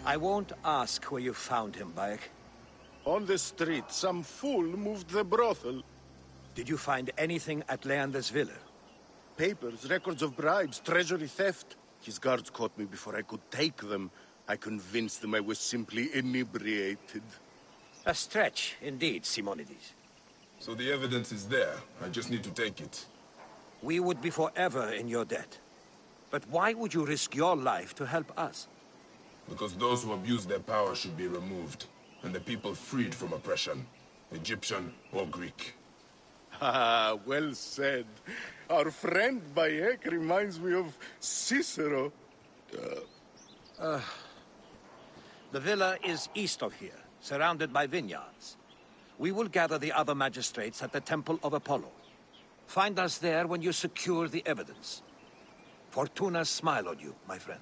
I won't ask where you found him, Bayek. On the street, some fool moved the brothel. Did you find anything at Leander's villa? Papers, records of bribes, treasury theft. His guards caught me before I could take them. I convinced them I was simply inebriated. A stretch, indeed, Simonides. So the evidence is there. I just need to take it. We would be forever in your debt. But why would you risk your life to help us? Because those who abuse their power should be removed, and the people freed from oppression, Egyptian or Greek. Ah, well said. Our friend Bayek reminds me of Cicero. The villa is east of here, surrounded by vineyards. We will gather the other magistrates at the Temple of Apollo. Find us there when you secure the evidence. Fortuna smile on you, my friend.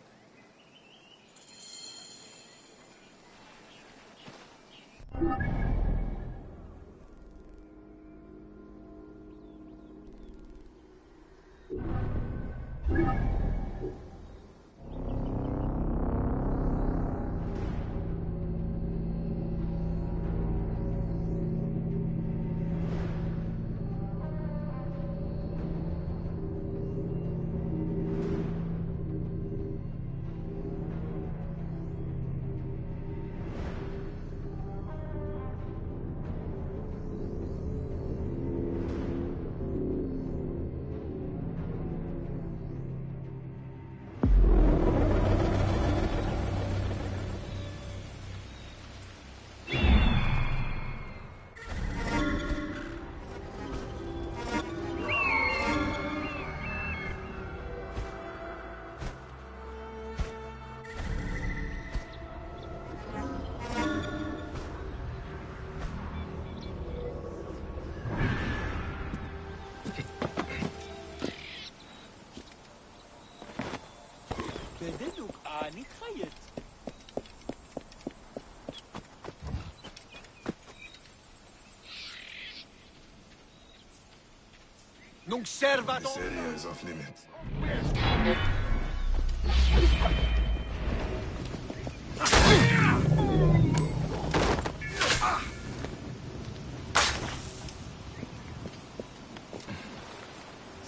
This area is off limits.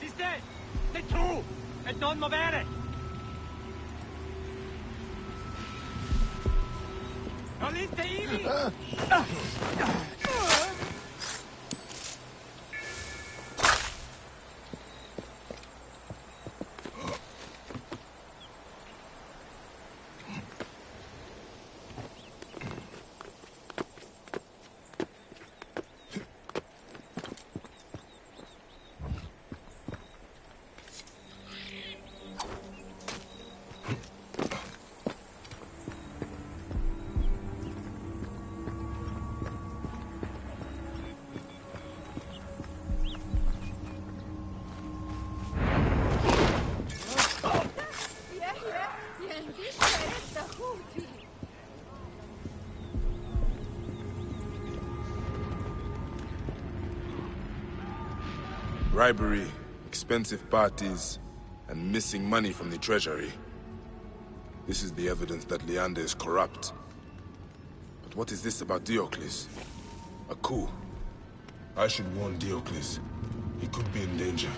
Sister, sei tu! E non muovere! Voliste ivi? Bribery, expensive parties, and missing money from the treasury. This is the evidence that Leander is corrupt. But what is this about Diocles? A coup? I should warn Diocles. He could be in danger.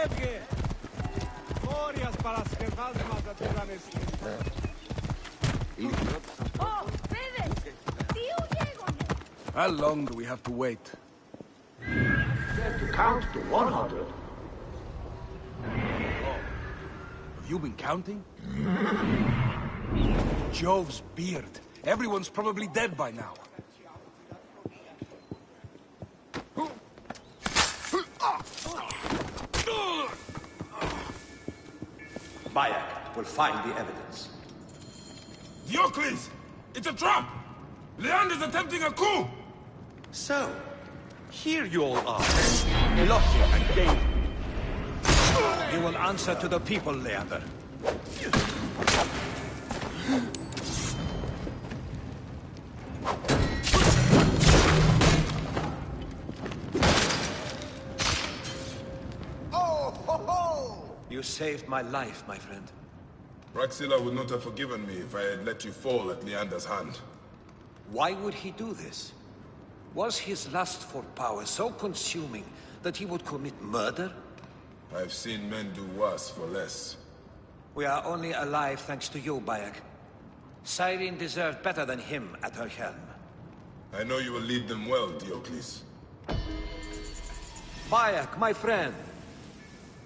Έφυγε! Μόριας παρασκευάσματα του είχαν στείλει. Oh, Bebe! Tío Diego! How long do we have to wait? To count to 100. Have you been counting? Jove's beard. Everyone's probably dead by now. Bayek will find the evidence. Diocles! It's a trap! Leander's attempting a coup! So, here you all are. Eloquent and gay. You will answer to the people, Leander. Oh, ho, ho! You saved my life, my friend. Praxilla would not have forgiven me if I had let you fall at Leander's hand. Why would he do this? Was his lust for power so consuming that he would commit murder? I've seen men do worse for less. We are only alive thanks to you, Bayek. Cyrene deserved better than him at her helm. I know you will lead them well, Diocles. Bayek, my friend.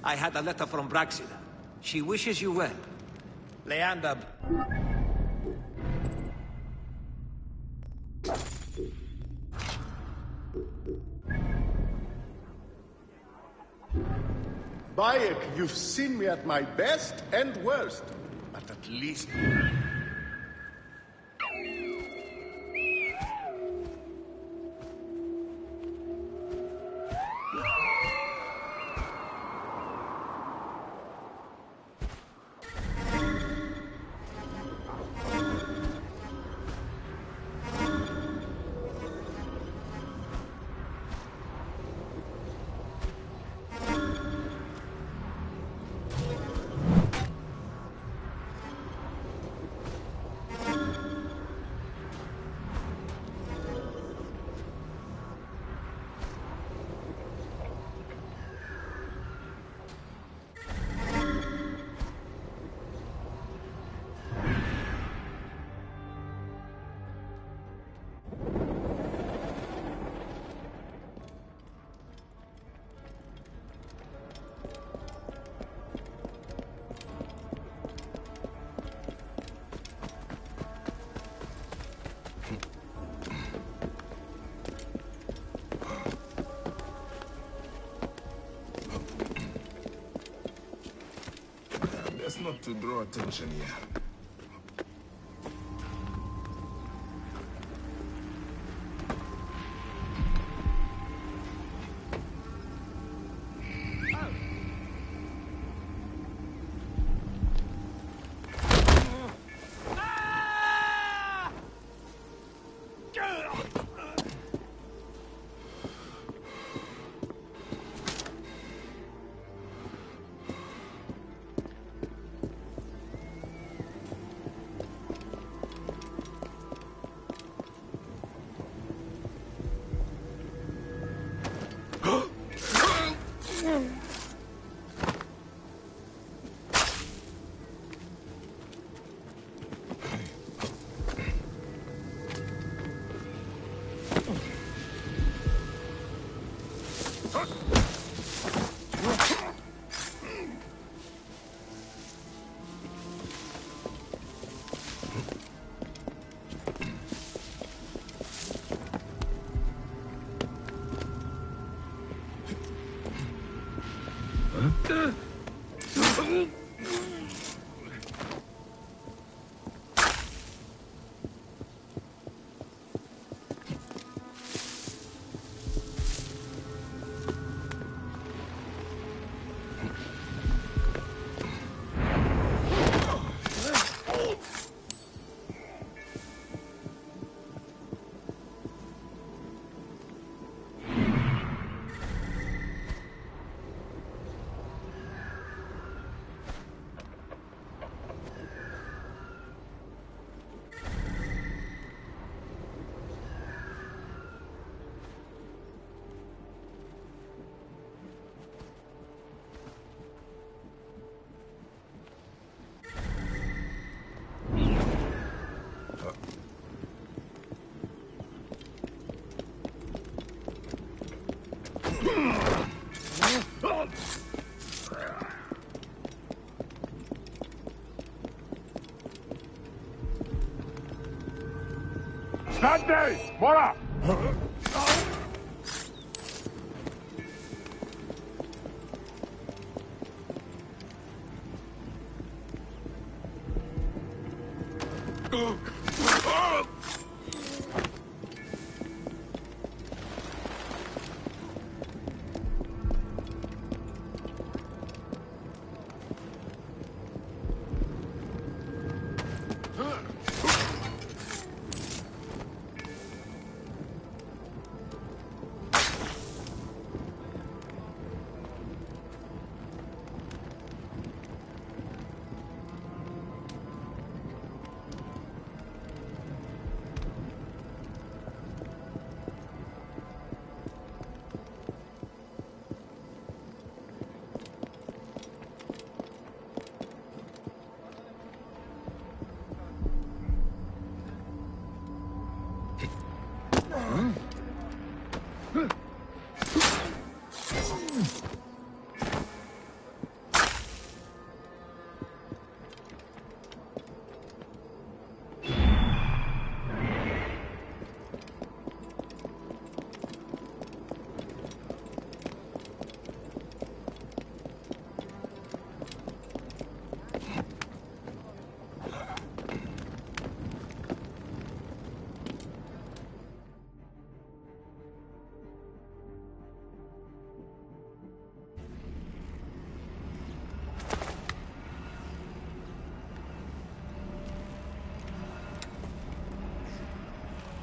I had a letter from Praxilla. She wishes you well. Leander... Bayek, you've seen me at my best and worst. But at least... Best not to draw attention here. Stay! Mora!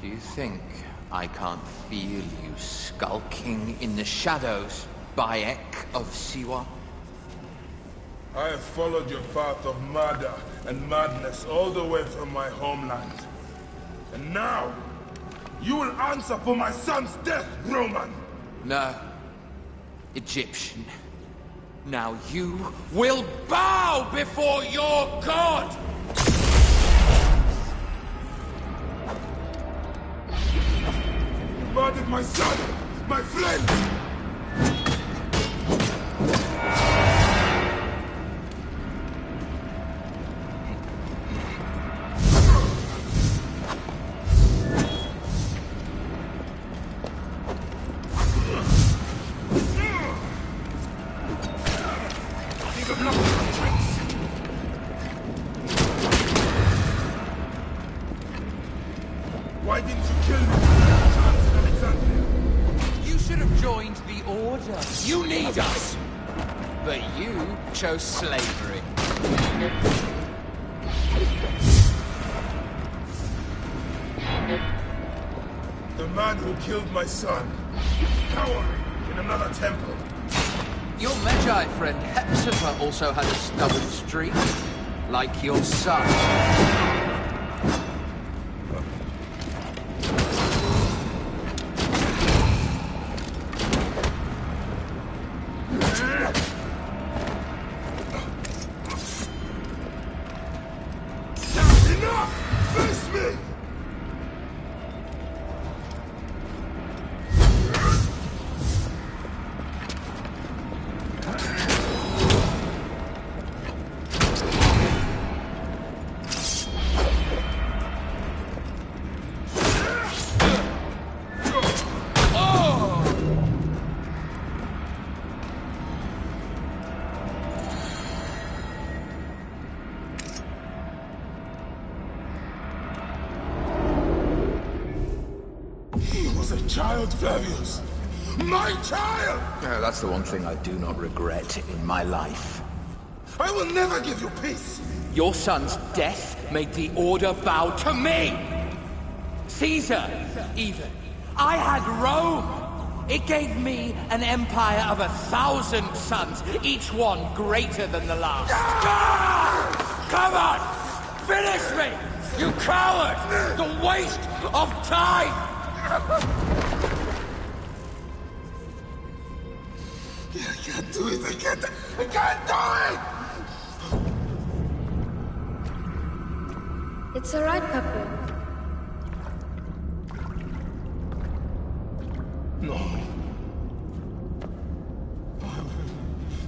Do you think I can't feel you skulking in the shadows, Bayek of Siwa? I have followed your path of murder and madness all the way from my homeland. And now, you will answer for my son's death, Roman! No. Egyptian. Now you will bow before your god! You murdered my son! My friend! Why didn't you kill me? Alexandria? You should have joined the Order. You need us! But you chose slavery. The man who killed my son, cowering in another temple. Your Magi friend Hepzibah also had a stubborn streak, like your son. Child, Flavius! My child! Yeah, that's the one thing I do not regret in my life. I will never give you peace! Your son's death made the Order bow to me! Caesar, even. I had Rome! It gave me an empire of 1,000 sons, each one greater than the last. Come on! Finish me! You coward! The waste of time! I can't do it! I can't do it! It's alright, Papa. No.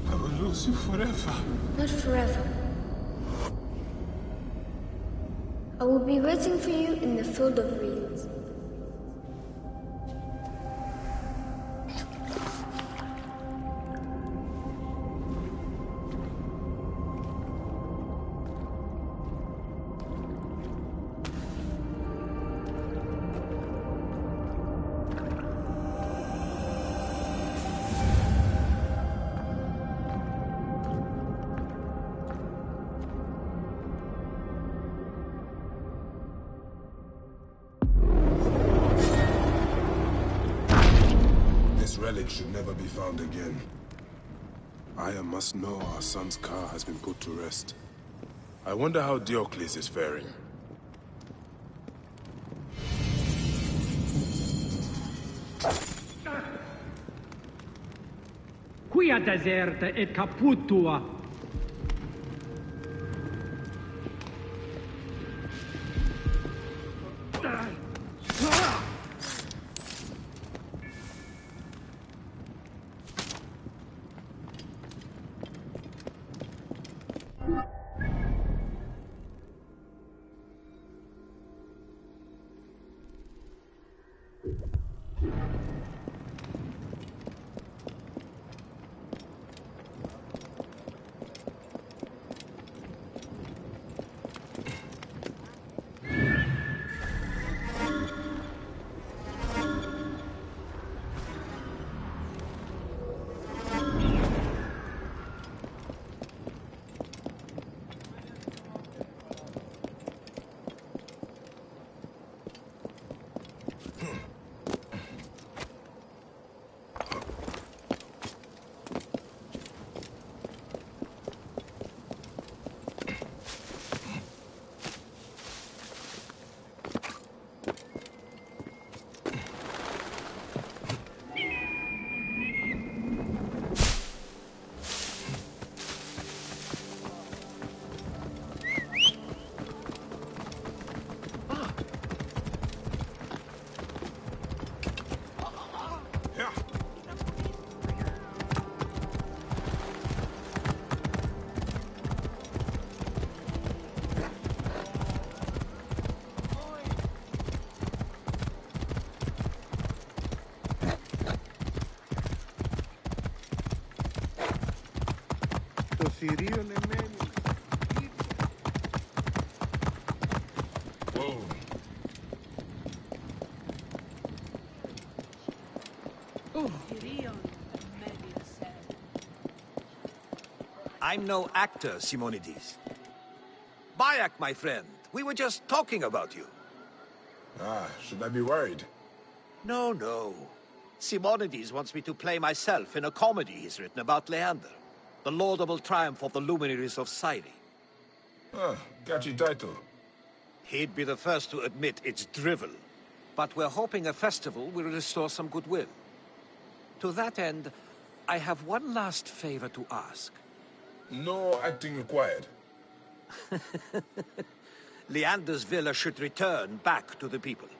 I will lose you forever. Not forever. I will be waiting for you in the field of reeds. relic should never be found again. Aya must know our son's car has been put to rest. I wonder how Diocles is faring. Quia deserta et caput tua. Το θηρίο λεμένει. I'm no actor, Simonides. Bayak, my friend, we were just talking about you. Ah, should I be worried? No, no. Simonides wants me to play myself in a comedy he's written about Leander, the laudable triumph of the luminaries of Syri. Ah, catchy title. He'd be the first to admit it's drivel, but we're hoping a festival will restore some goodwill. To that end, I have one last favor to ask. No acting required. Leander's villa should return back to the people,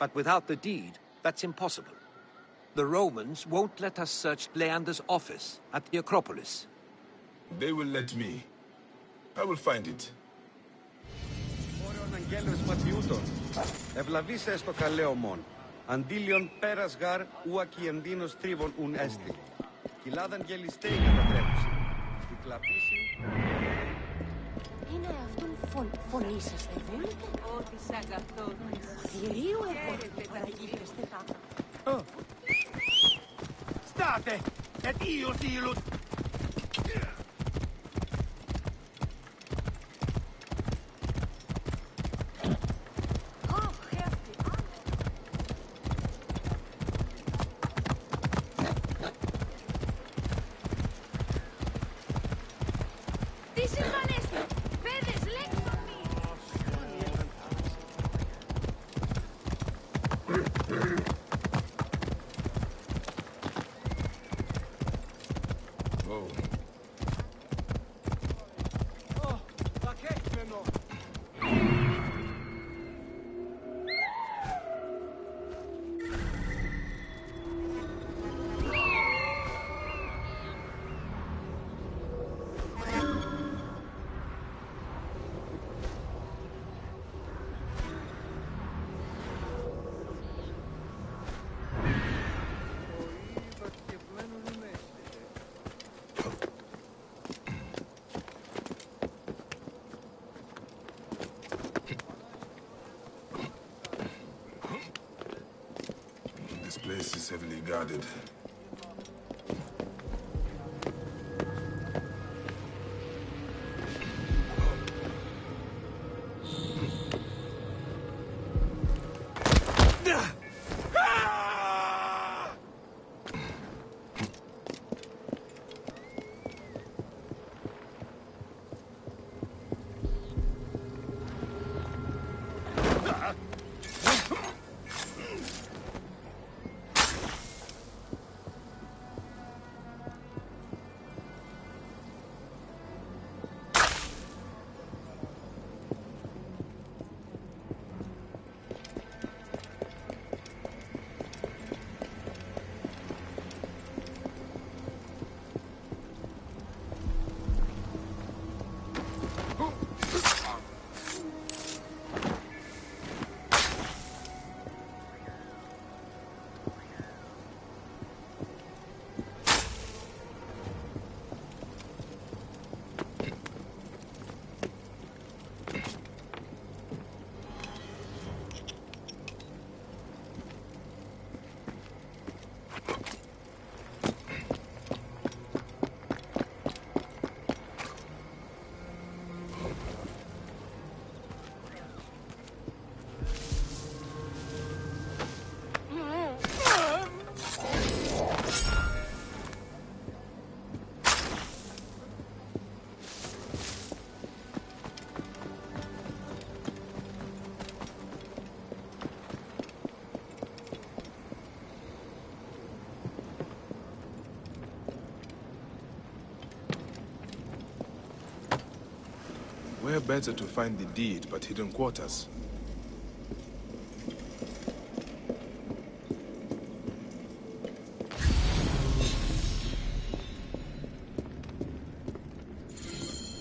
but without the deed, that's impossible. The Romans won't let us search Leander's office at the Acropolis. They will let me. I will find it. Όριον αγγέλος ματιούτων. Ευλαβής έστω καλέωμον. Αντίλιον πέρας γάρ ουακι εμδίνος τρίβων ουν έστι. Κοιλάδαν γελιστέοι κατατρέπουσι. Η κλαπίση... Είναι αυτόν φωνή σας δεν βούλετε. Ό,τι σ' αγαθόν. Θηρίου εγώ παραγγείλεστε τα. State! Et io silus! Τι συμβανέστε! Παιδες, λέξτε μη! This place is heavily guarded. Where better to find the deed but hidden quarters?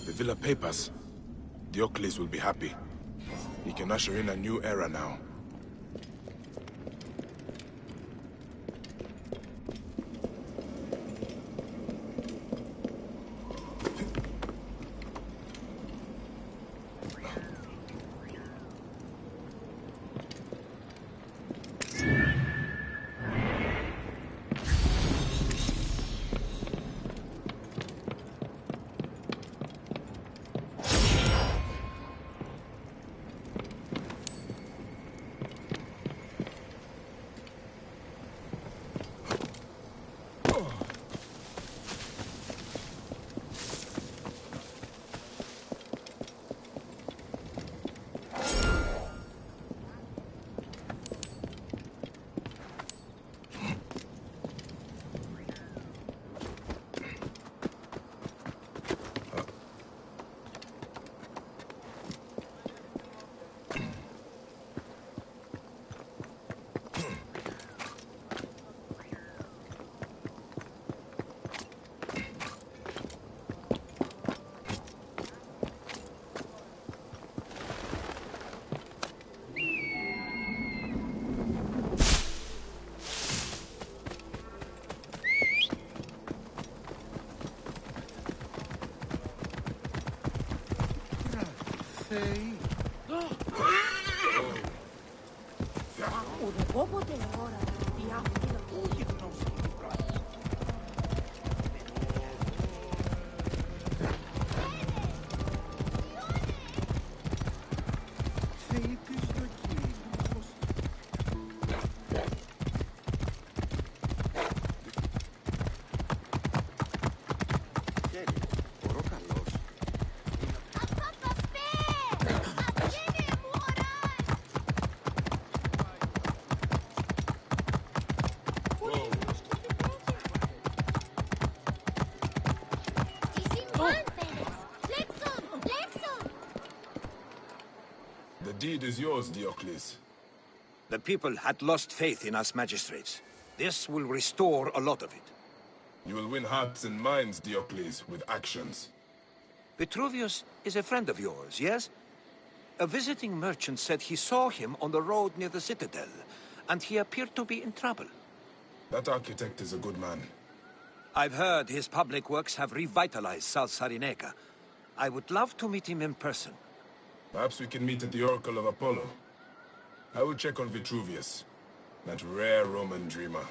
The villa papers. Diocles will be happy. He can usher in a new era now. Ουδεκόποτε η ώρα η αυτή να ακούγει. The deed is yours, Diocles. The people had lost faith in us magistrates. This will restore a lot of it. You will win hearts and minds, Diocles, with actions. Vitruvius is a friend of yours, yes? A visiting merchant said he saw him on the road near the citadel, and he appeared to be in trouble. That architect is a good man. I've heard his public works have revitalized South Cyrenaica. I would love to meet him in person. Perhaps we can meet at the Oracle of Apollo. I will check on Vitruvius, that rare Roman dreamer.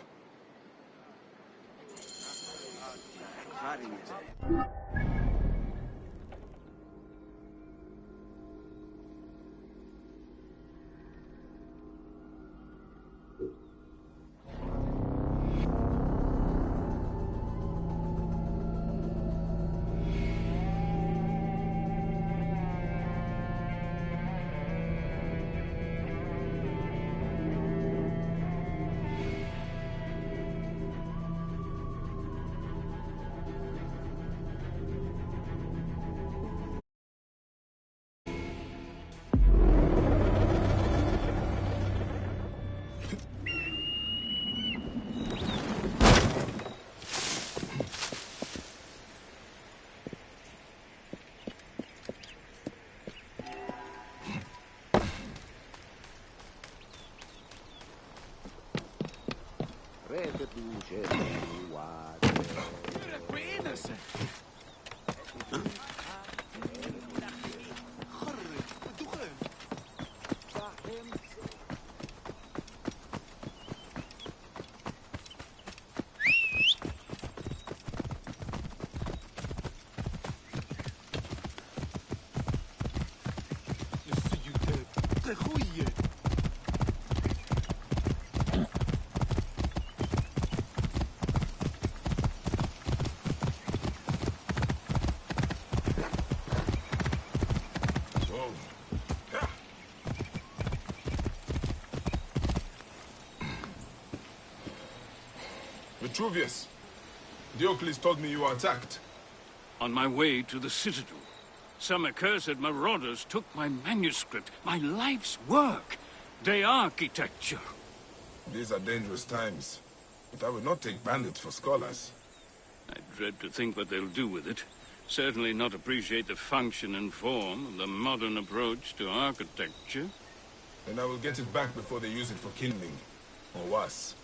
We're innocent. Vitruvius, Diocles told me you were attacked. On my way to the citadel, Some accursed marauders took my manuscript, my life's work, the architecture. These are dangerous times, but I would not take bandits for scholars. I dread to think what they'll do with it. Certainly not appreciate the function and form of the modern approach to architecture. Then I will get it back before they use it for kindling, or worse.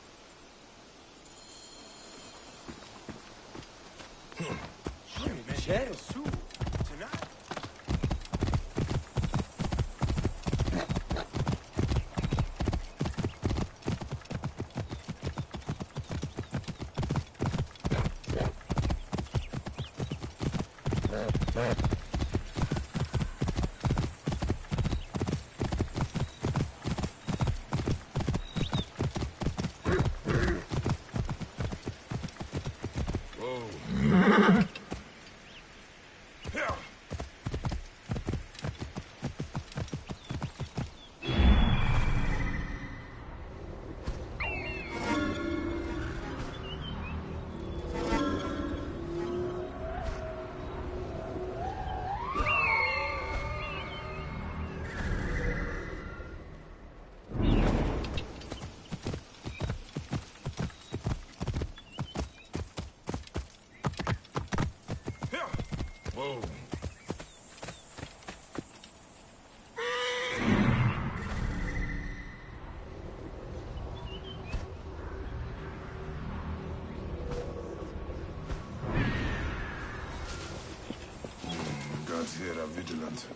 Whoa. Guards here are vigilant.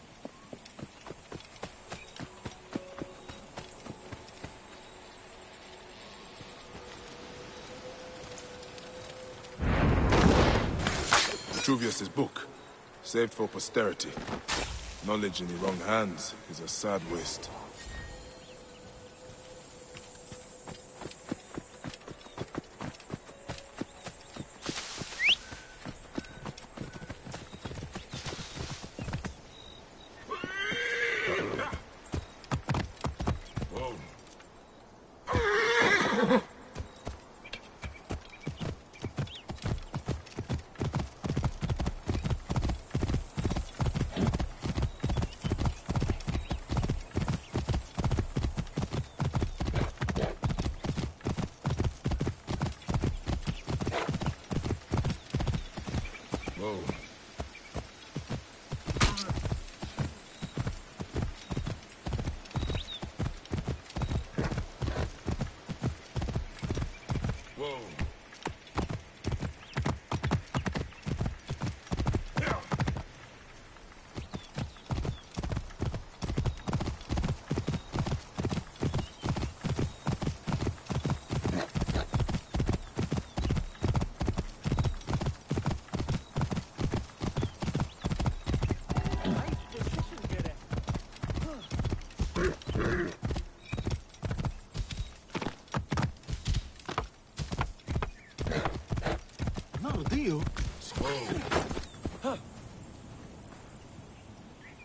Vitruvius's book, saved for posterity. Knowledge in the wrong hands is a sad waste.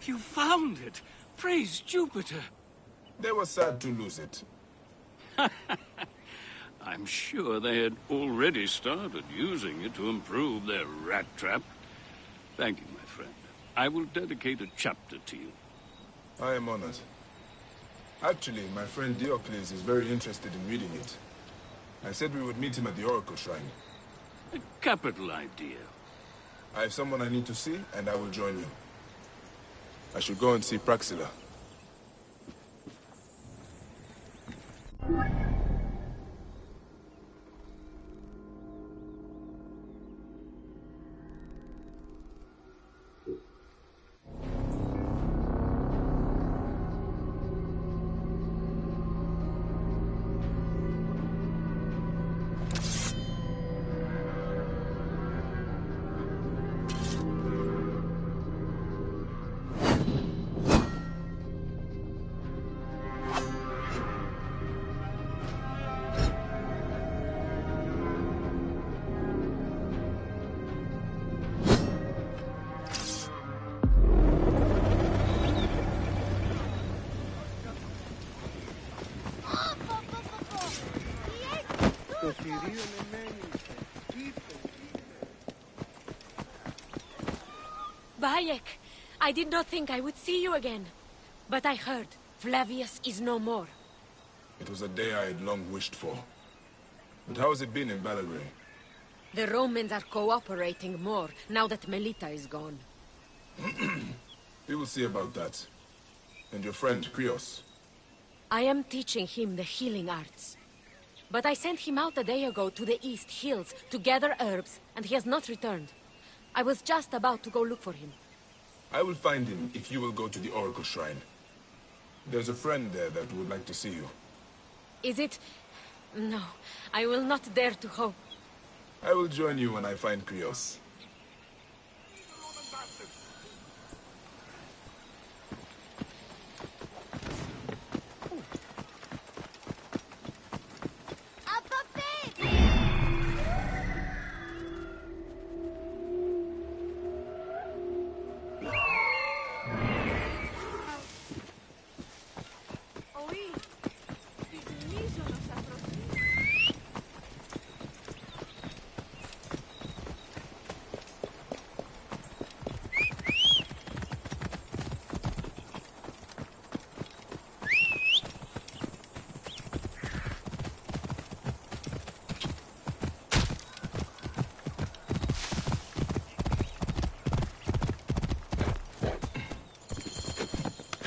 You found it! Praise Jupiter! They were sad to lose it. I'm sure they had already started using it to improve their rat trap. Thank you, my friend. I will dedicate a chapter to you. I am honored. Actually, my friend Diocles is very interested in reading it. I said we would meet him at the Oracle Shrine. A capital idea. I have someone I need to see, and I will join you. I should go and see Praxilla. Bayek, I did not think I would see you again. But I heard Flavius is no more. It was a day I had long wished for. But how has it been in Belgrade? The Romans are cooperating more now that Melita is gone. We will see about that. And your friend, Krios? I am teaching him the healing arts. But I sent him out a day ago to the East Hills to gather herbs, and he has not returned. I was just about to go look for him. I will find him if you will go to the Oracle Shrine. There's a friend there that would like to see you. Is it... No, I will not dare to hope. I will join you when I find Krios.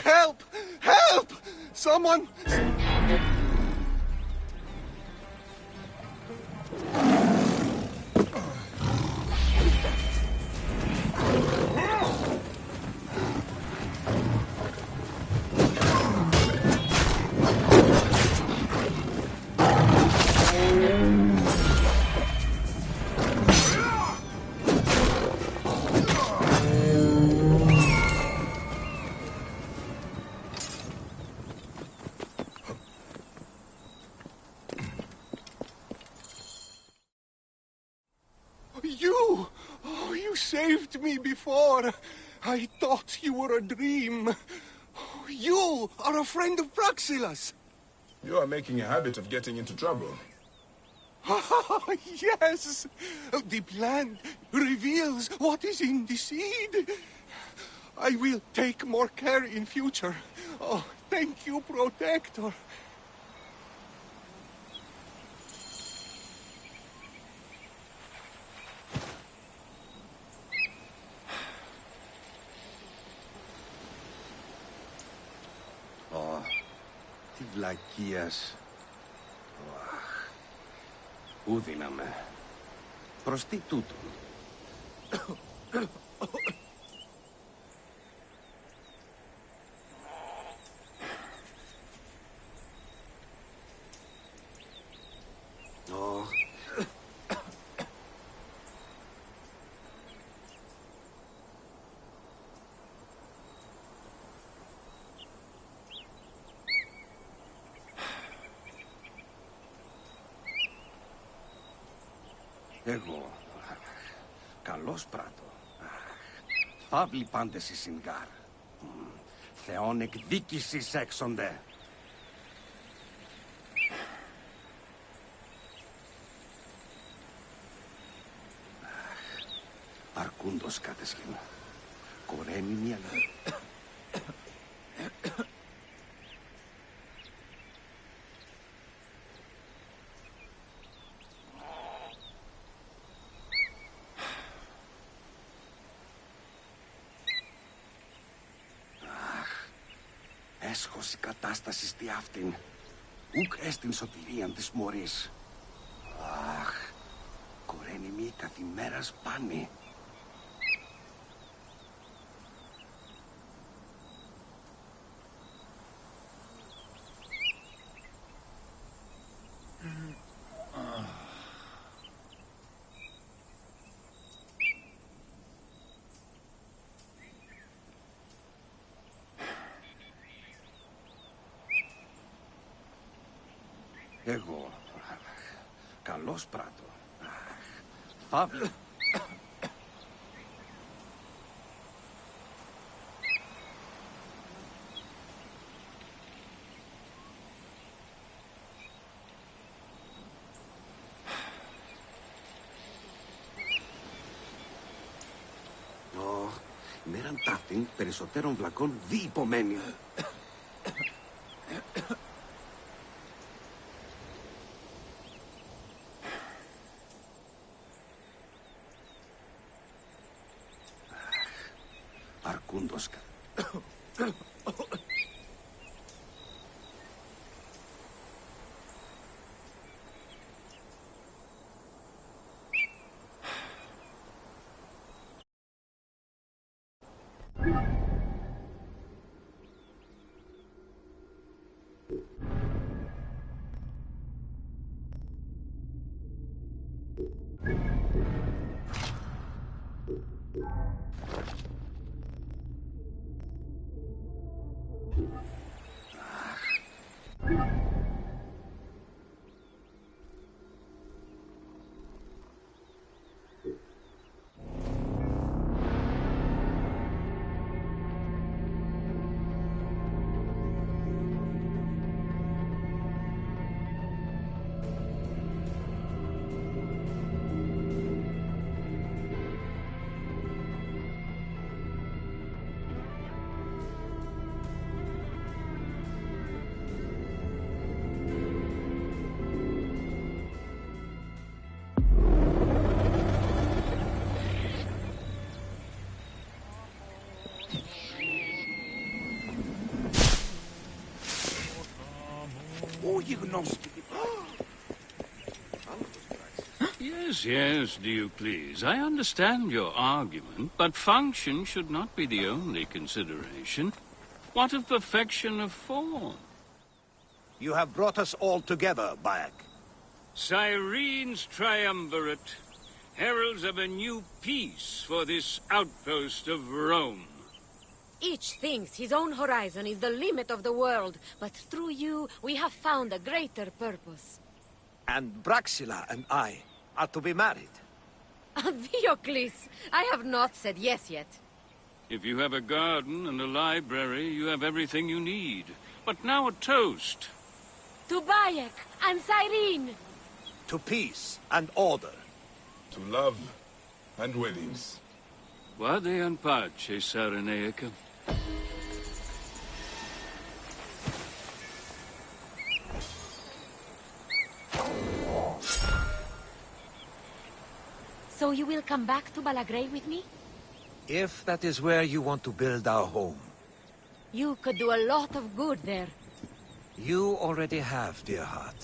Help! Help! Someone... You! Oh, you saved me before. I thought you were a dream. Oh, you are a friend of Praxilas. You are making a habit of getting into trouble. Yes! The plant reveals what is in the seed. I will take more care in future. Oh, thank you, Protector. Oh, τι βλακείας. Ού δύναμε. Προς τι τούτο. Εγώ, καλώς πράττω. Φαύλοι πάντες εις συγκάρ. Θεόν εκδίκησης έξονται. Αρκούντος κατεσχήν. Κορέμι μια... Έσχος η κατάσταση στη αυτήν. Ουκ έστιν σωτηρίαν της μωρής. Αχ, κορένει μη καθημέρα σπάνι. Εγώ, καλώς πράττω. Φαύλη. Μέραν ταύτην περισσότερων βλακών διυπομένη. Αρκούντοσκα. Yes, yes, do you please. I understand your argument, but function should not be the only consideration. What of perfection of form? You have brought us all together, Bayek. Cyrene's triumvirate, heralds of a new peace for this outpost of Rome. Each thinks his own horizon is the limit of the world, but through you, we have found a greater purpose. And Braxila and I are to be married. Diocles, I have not said yes yet. If you have a garden and a library, you have everything you need. But now a toast. To Bayek and Cyrene. To peace and order. To love and weddings. Vade in pace, Cyrenaica. So you will come back to Balagray with me? If that is where you want to build our home. You could do a lot of good there. You already have, dear heart.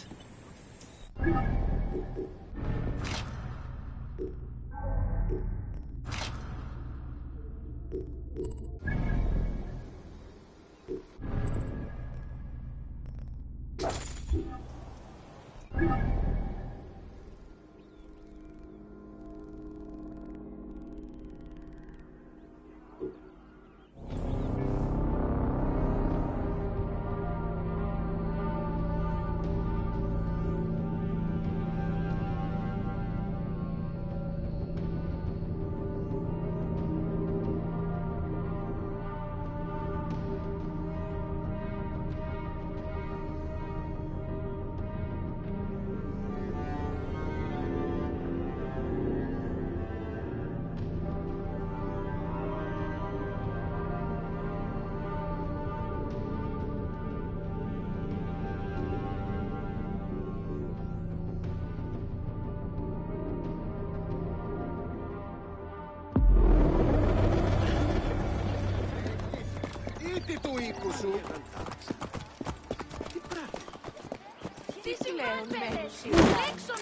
Τι του οίκου σου. Τι σου λένε, Λέξω,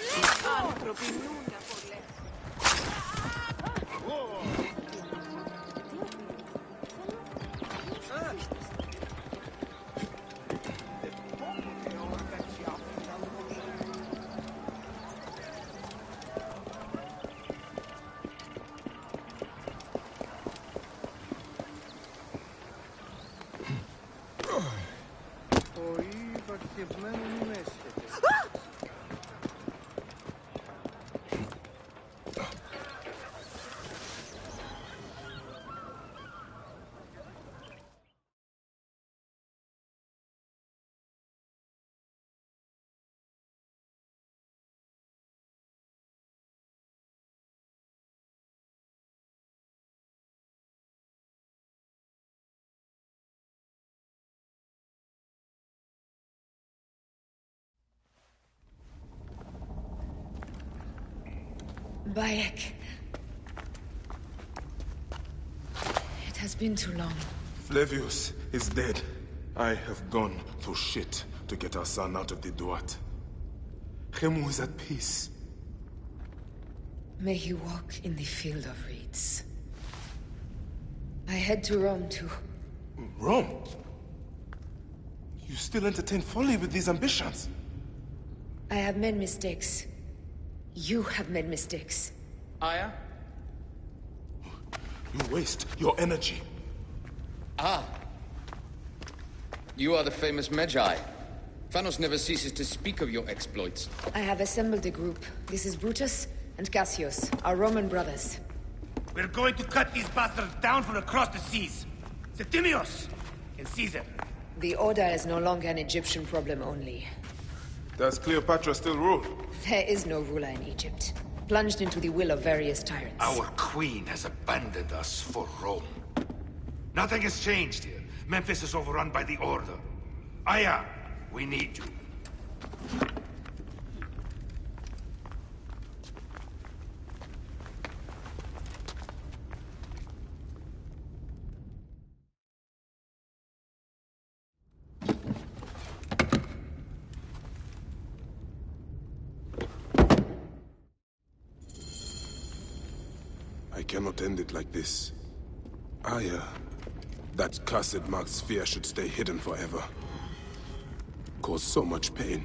άνθρωποι νούντα πολλές. Bayek. It has been too long. Flavius is dead. I have gone through shit to get our son out of the Duat. Khemu is at peace. May he walk in the field of reeds. I head to Rome too. Rome? You still entertain folly with these ambitions? I have made mistakes. You have made mistakes. Aya? You waste your energy. Ah. You are the famous Magi. Thanos never ceases to speak of your exploits. I have assembled a group. This is Brutus and Cassius, our Roman brothers. We're going to cut these bastards down from across the seas. Septimius and Caesar. The Order is no longer an Egyptian problem only. Does Cleopatra still rule? There is no ruler in Egypt. Plunged into the will of various tyrants. Our queen has abandoned us for Rome. Nothing has changed here. Memphis is overrun by the Order. Aya, we need you. I cannot end it like this. Aya, that cursed marked sphere should stay hidden forever. Cause so much pain.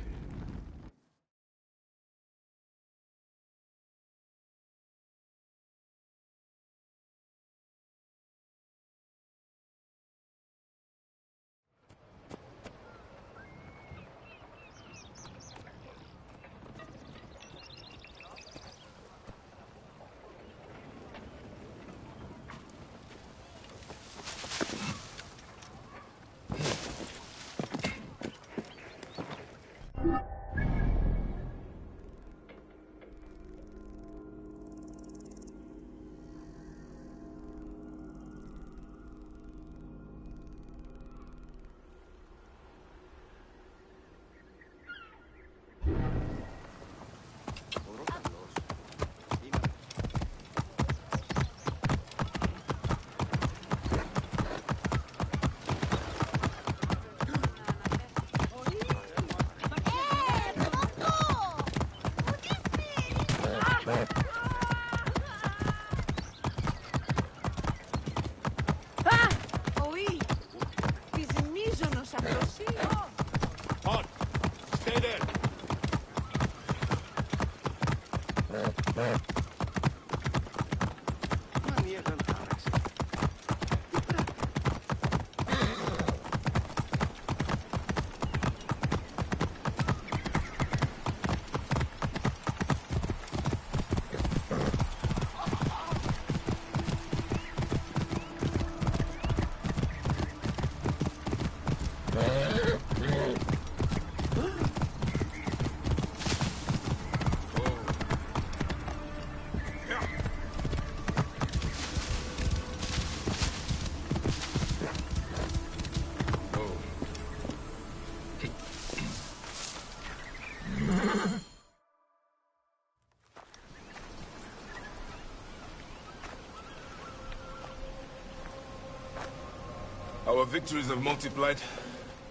Our victories have multiplied,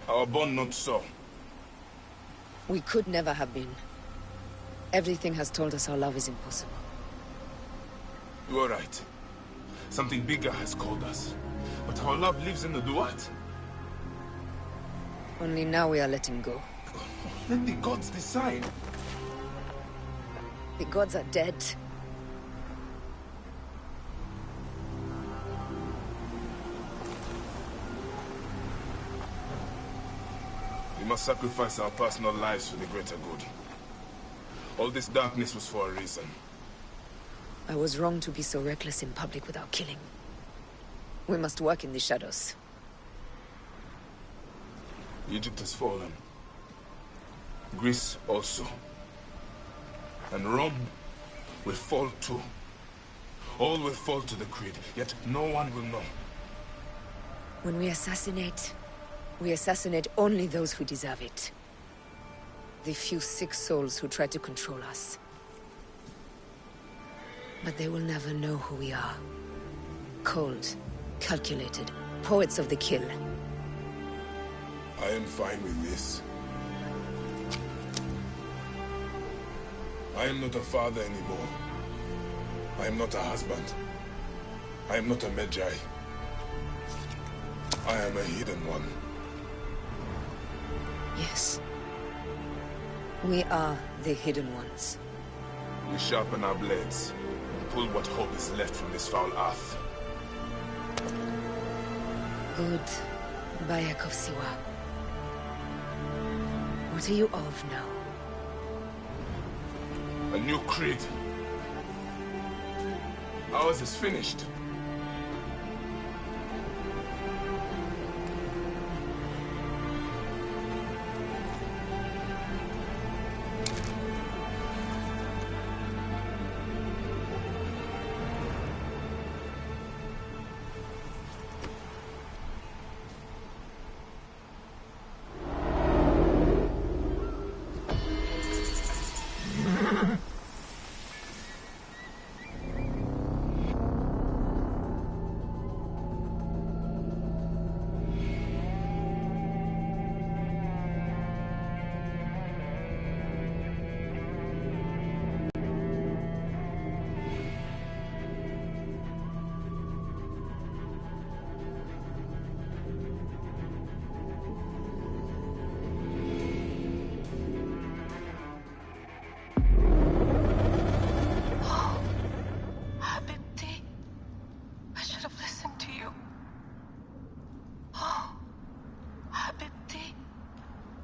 our bond not so. We could never have been. Everything has told us our love is impossible. You are right. Something bigger has called us. But our love lives in the Duat. Only now we are letting go. Let the gods decide. The gods are dead. We must sacrifice our personal lives for the greater good. All this darkness was for a reason. I was wrong to be so reckless in public without killing. We must work in the shadows. Egypt has fallen. Greece also. And Rome will fall too. All will fall to the creed, yet no one will know. When we assassinate only those who deserve it. The few sick souls who try to control us. But they will never know who we are. Cold, calculated, poets of the kill. I am fine with this. I am not a father anymore. I am not a husband. I am not a Magi. I am a hidden one. Yes. We are the hidden ones. We sharpen our blades and pull what hope is left from this foul earth. Good. Bayek of Siwa. What are you of now? A new creed. Ours is finished.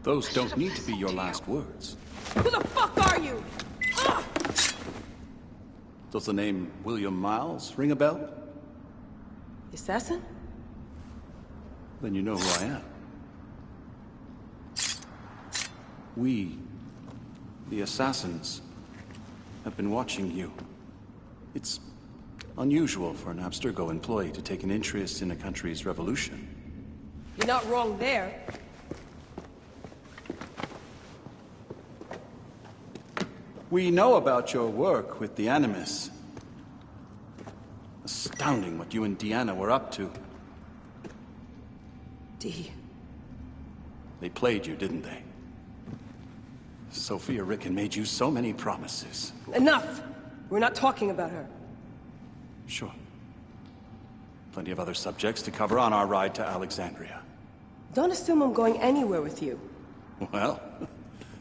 Those don't need to be your last words. Who the fuck are you? Ah! Does the name William Miles ring a bell? The assassin? Then you know who I am. We, the assassins, have been watching you. It's unusual for an Abstergo employee to take an interest in a country's revolution. You're not wrong there. We know about your work with the Animus. Astounding what you and Deanna were up to. D. They played you, didn't they? Sophia Ricken made you so many promises. Enough! We're not talking about her. Sure. Plenty of other subjects to cover on our ride to Alexandria. Don't assume I'm going anywhere with you. Well,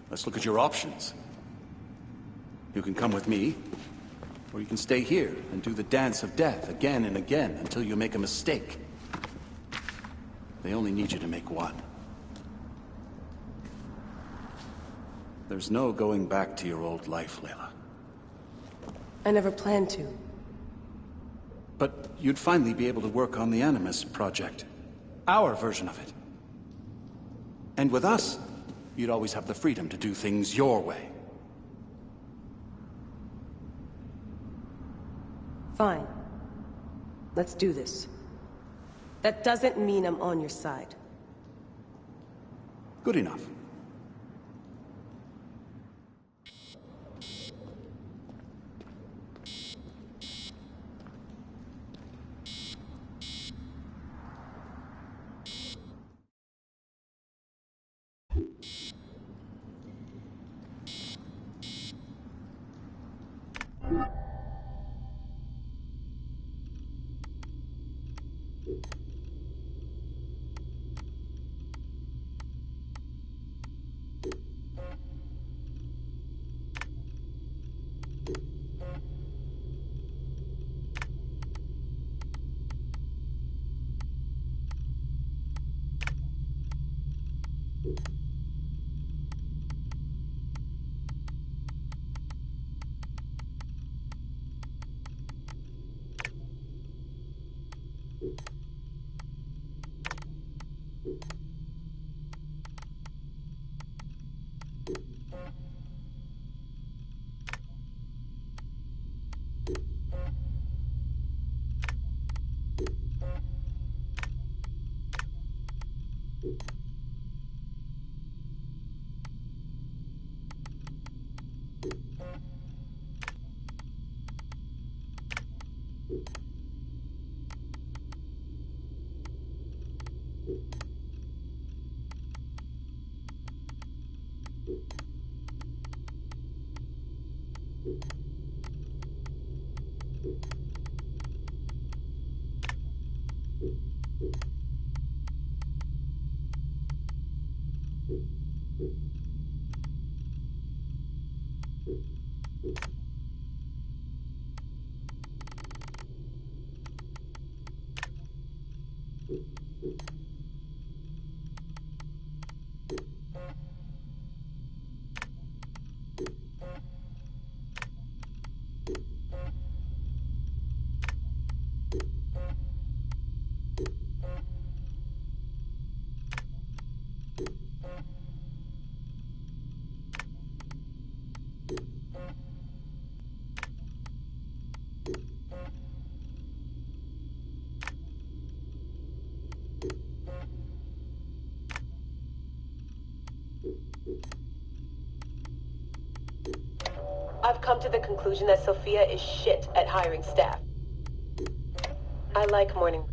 let's look at your options. You can come with me, or you can stay here and do the dance of death again and again until you make a mistake. They only need you to make one. There's no going back to your old life, Layla. I never planned to. But you'd finally be able to work on the Animus project. Our version of it. And with us, you'd always have the freedom to do things your way. Fine. Let's do this. That doesn't mean I'm on your side. Good enough. I've come to the conclusion that Sophia is shit at hiring staff. I like morning.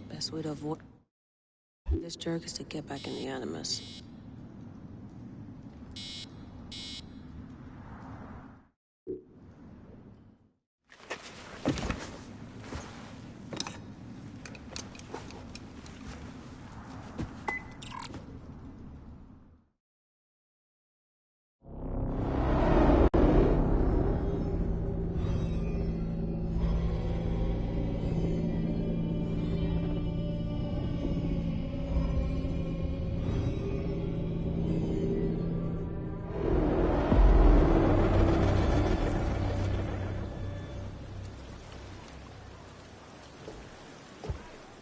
Best way to avoid this jerk is to get back in the Animus.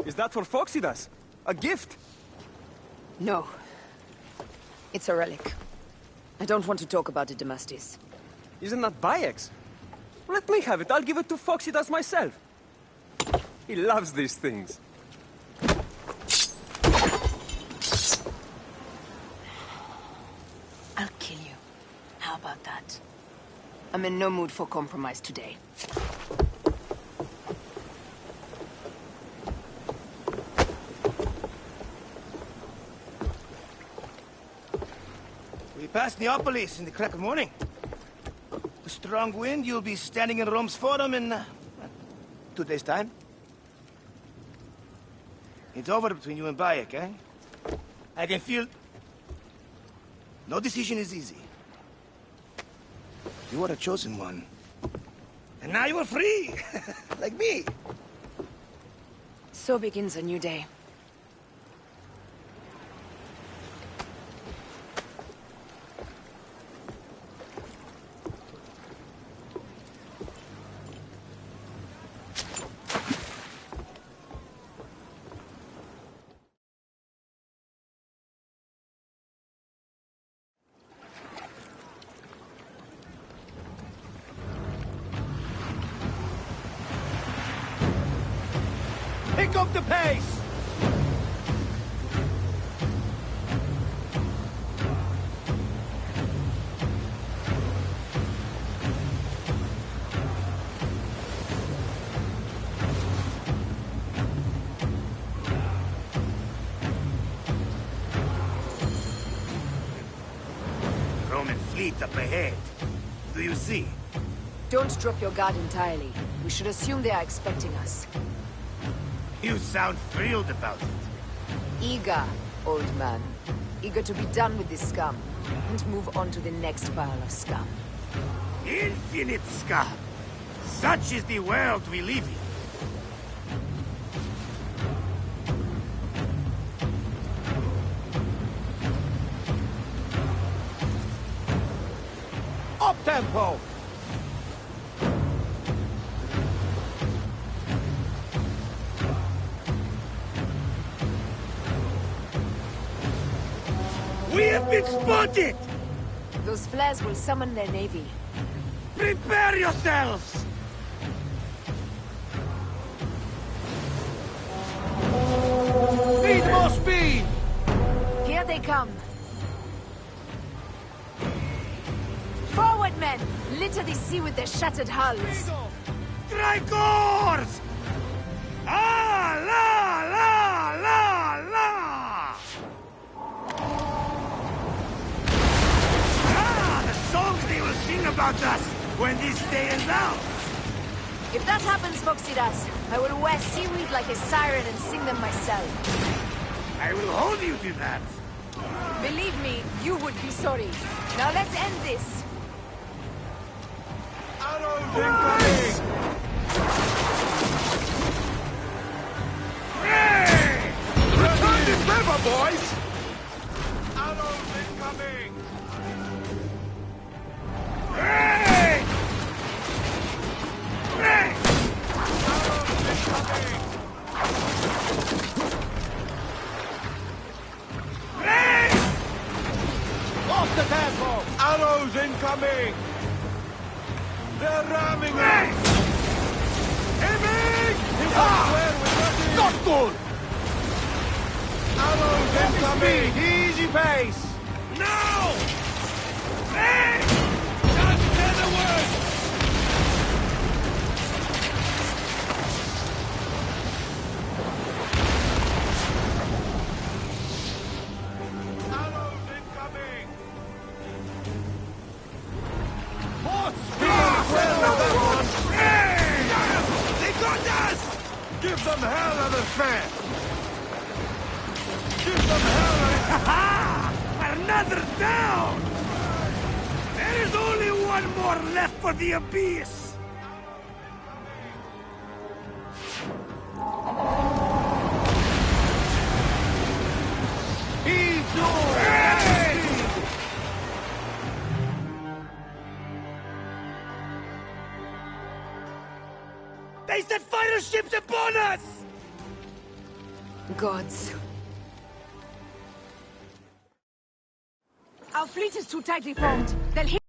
Is that for Phoxidas? A gift? No. It's a relic. I don't want to talk about it, Damastis. Isn't that Bayek's? Let me have it. I'll give it to Phoxidas myself. He loves these things. I'll kill you. How about that? I'm in no mood for compromise today. We pass Neapolis in the crack of morning. A strong wind, you'll be standing in Rome's Forum in 2 days' time. It's over between you and Bayek, eh? I can feel... No decision is easy. You are a chosen one. And now you are free! Like me! So begins a new day. Pick up the pace! Roman fleet up ahead. Do you see? Don't drop your guard entirely. We should assume they are expecting us. You sound thrilled about it. Eager, old man. Eager to be done with this scum, and move on to the next pile of scum. Infinite scum! Such is the world we live in. Up tempo! We have been spotted! Those flares will summon their navy. Prepare yourselves! Need more More speed! Here they come. Forward, men! Litter the sea with their shattered hulls. Strikers! Ah, la, la, la, la! Ah, the songs they will sing about us when this day is out! If that happens, Foxidas, I will wear seaweed like a siren and sing them myself. I will hold you to that. Believe me, you would be sorry. Now let's end this. Arrows incoming! Hey! Return this river, boys! Arrows incoming! Hey! Hey! Arrows incoming! Hey! Off the tempo! Arrows incoming! They're ramming us! Aiming! Not good! Arrows incoming! Easy pace! Now! Hey! Just say the word! Arrows incoming! More speed! They got us! Give them hell of a fair! Give them hell of a... Ha-ha! Another down! There is only one more left for the abyss! He's yours! They set fighter ships upon us! Gods. Our fleet is too tightly formed. They'll hit